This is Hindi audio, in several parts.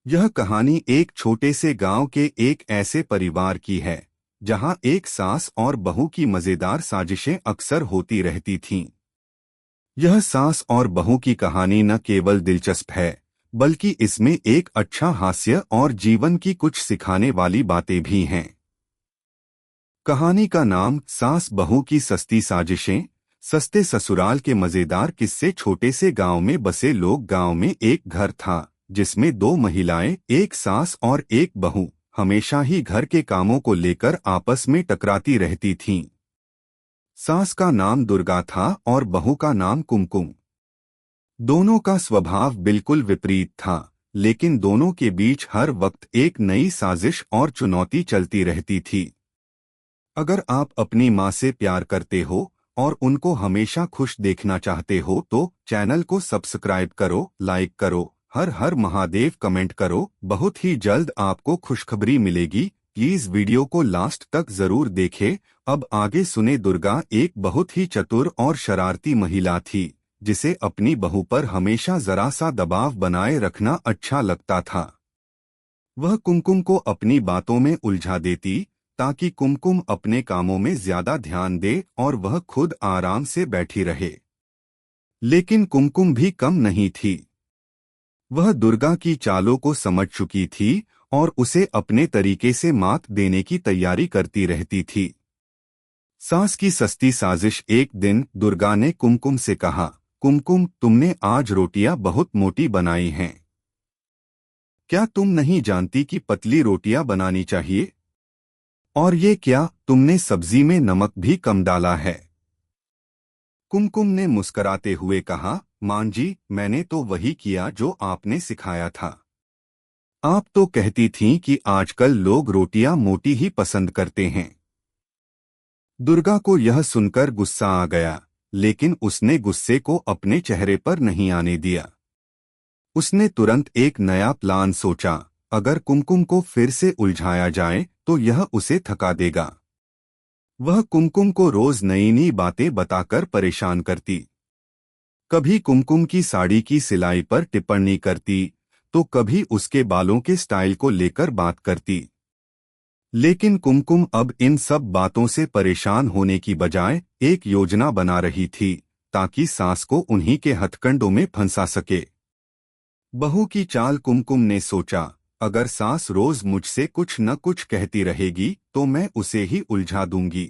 यह कहानी एक छोटे से गांव के एक ऐसे परिवार की है जहां एक सास और बहू की मजेदार साजिशें अक्सर होती रहती थीं। यह सास और बहू की कहानी न केवल दिलचस्प है, बल्कि इसमें एक अच्छा हास्य और जीवन की कुछ सिखाने वाली बातें भी हैं। कहानी का नाम सास बहू की सस्ती साजिशें। सस्ते ससुराल के मजेदार किस्से। छोटे से गांव में बसे लोग। गांव में एक घर था जिसमें दो महिलाएं, एक सास और एक बहू, हमेशा ही घर के कामों को लेकर आपस में टकराती रहती थीं। सास का नाम दुर्गा था और बहू का नाम कुमकुम। दोनों का स्वभाव बिल्कुल विपरीत था, लेकिन दोनों के बीच हर वक्त एक नई साजिश और चुनौती चलती रहती थी। अगर आप अपनी माँ से प्यार करते हो और उनको हमेशा खुश देखना चाहते हो तो चैनल को सब्सक्राइब करो, लाइक करो, हर हर महादेव कमेंट करो। बहुत ही जल्द आपको खुशखबरी मिलेगी। प्लीज वीडियो को लास्ट तक जरूर देखें। अब आगे सुने। दुर्गा एक बहुत ही चतुर और शरारती महिला थी, जिसे अपनी बहू पर हमेशा जरा सा दबाव बनाए रखना अच्छा लगता था। वह कुमकुम को अपनी बातों में उलझा देती ताकि कुमकुम अपने कामों में ज्यादा ध्यान दे और वह खुद आराम से बैठी रहे। लेकिन कुमकुम भी कम नहीं थी। वह दुर्गा की चालों को समझ चुकी थी और उसे अपने तरीके से मात देने की तैयारी करती रहती थी। सास की सस्ती साजिश। एक दिन दुर्गा ने कुमकुम से कहा, कुमकुम, तुमने आज रोटियां बहुत मोटी बनाई हैं। क्या तुम नहीं जानती कि पतली रोटियां बनानी चाहिए? और ये क्या, तुमने सब्जी में नमक भी कम डाला है। कुमकुम ने मुस्कराते हुए कहा, मां जी, मैंने तो वही किया जो आपने सिखाया था। आप तो कहती थीं कि आजकल लोग रोटियां मोटी ही पसंद करते हैं। दुर्गा को यह सुनकर गुस्सा आ गया, लेकिन उसने गुस्से को अपने चेहरे पर नहीं आने दिया। उसने तुरंत एक नया प्लान सोचा। अगर कुमकुम को फिर से उलझाया जाए तो यह उसे थका देगा। वह कुमकुम को रोज नई नई बातें बताकर परेशान करती। कभी कुमकुम की साड़ी की सिलाई पर टिप्पणी करती तो कभी उसके बालों के स्टाइल को लेकर बात करती। लेकिन कुमकुम अब इन सब बातों से परेशान होने की बजाय एक योजना बना रही थी ताकि सास को उन्हीं के हथकंडों में फंसा सके। बहू की चाल। कुमकुम ने सोचा, अगर सास रोज मुझसे कुछ न कुछ कहती रहेगी तो मैं उसे ही उलझा दूंगी।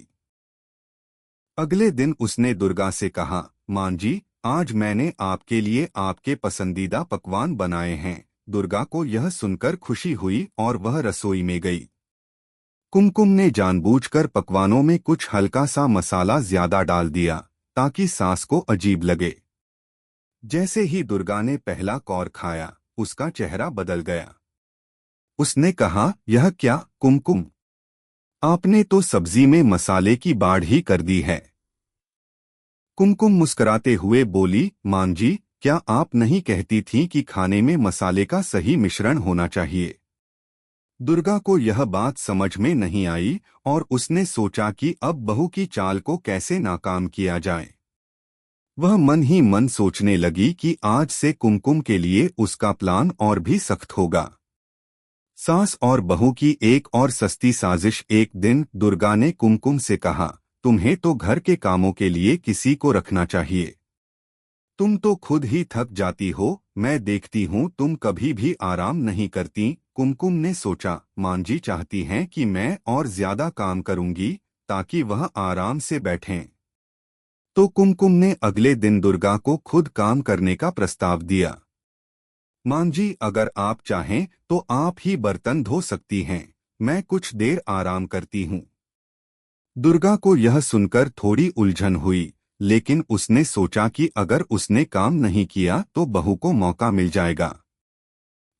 अगले दिन उसने दुर्गा से कहा, मां जी, आज मैंने आपके लिए आपके पसंदीदा पकवान बनाए हैं। दुर्गा को यह सुनकर खुशी हुई और वह रसोई में गई। कुमकुम ने जानबूझकर पकवानों में कुछ हल्का सा मसाला ज्यादा डाल दिया ताकि सास को अजीब लगे। जैसे ही दुर्गा ने पहला कौर खाया, उसका चेहरा बदल गया। उसने कहा, यह क्या कुमकुम, आपने तो सब्जी में मसाले की बाढ़ ही कर दी है। कुमकुम मुस्कुराते हुए बोली, मां जी, क्या आप नहीं कहती थीं कि खाने में मसाले का सही मिश्रण होना चाहिए? दुर्गा को यह बात समझ में नहीं आई और उसने सोचा कि अब बहू की चाल को कैसे नाकाम किया जाए। वह मन ही मन सोचने लगी कि आज से कुमकुम के लिए उसका प्लान और भी सख्त होगा। सास और बहू की एक और सस्ती साजिश। एक दिन दुर्गा ने कुमकुम से कहा, तुम्हें तो घर के कामों के लिए किसी को रखना चाहिए। तुम तो खुद ही थक जाती हो, मैं देखती हूँ तुम कभी भी आराम नहीं करती। कुमकुम ने सोचा, मां जी चाहती हैं कि मैं और ज्यादा काम करूंगी ताकि वह आराम से बैठें। तो कुमकुम ने अगले दिन दुर्गा को खुद काम करने का प्रस्ताव दिया। मां जी, अगर आप चाहें तो आप ही बर्तन धो सकती हैं, मैं कुछ देर आराम करती हूँ। दुर्गा को यह सुनकर थोड़ी उलझन हुई, लेकिन उसने सोचा कि अगर उसने काम नहीं किया तो बहू को मौका मिल जाएगा।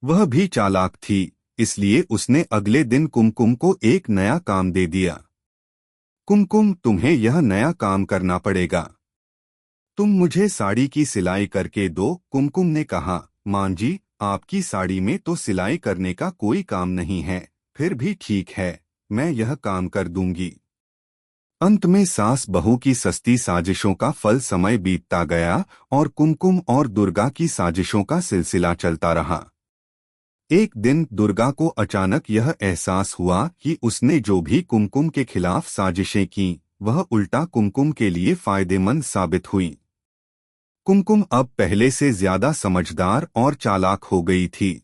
वह भी चालाक थी, इसलिए उसने अगले दिन कुमकुम को एक नया काम दे दिया। कुमकुम, तुम्हें यह नया काम करना पड़ेगा। तुम मुझे साड़ी की सिलाई करके दो। कुमकुम ने कहा, मां जी, आपकी साड़ी में तो सिलाई करने का कोई काम नहीं है, फिर भी ठीक है, मैं यह काम कर दूंगी। अंत में सास बहू की सस्ती साजिशों का फल। समय बीतता गया और कुमकुम और दुर्गा की साजिशों का सिलसिला चलता रहा। एक दिन दुर्गा को अचानक यह एहसास हुआ कि उसने जो भी कुमकुम के खिलाफ साजिशें की वह उल्टा कुमकुम के लिए फायदेमंद साबित हुई। कुमकुम अब पहले से ज्यादा समझदार और चालाक हो गई थी।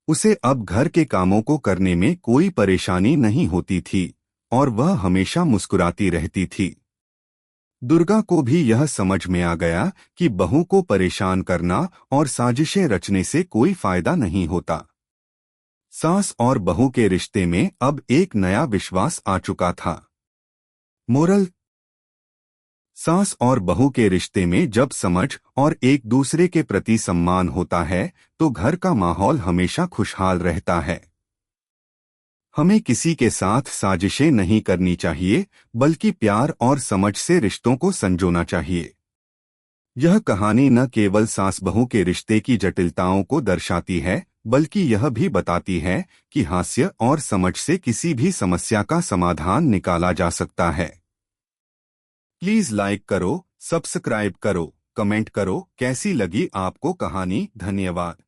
उसे अब घर के कामों को करने में कोई परेशानी नहीं होती थी और वह हमेशा मुस्कुराती रहती थी। दुर्गा को भी यह समझ में आ गया कि बहू को परेशान करना और साजिशें रचने से कोई फायदा नहीं होता। सास और बहू के रिश्ते में अब एक नया विश्वास आ चुका था। मोरल: सास और बहू के रिश्ते में जब समझ और एक दूसरे के प्रति सम्मान होता है तो घर का माहौल हमेशा खुशहाल रहता है। हमें किसी के साथ साजिशें नहीं करनी चाहिए, बल्कि प्यार और समझ से रिश्तों को संजोना चाहिए। यह कहानी न केवल सास बहू के रिश्ते की जटिलताओं को दर्शाती है, बल्कि यह भी बताती है कि हास्य और समझ से किसी भी समस्या का समाधान निकाला जा सकता है। प्लीज लाइक करो, सब्सक्राइब करो, कमेंट करो कैसी लगी आपको कहानी। धन्यवाद।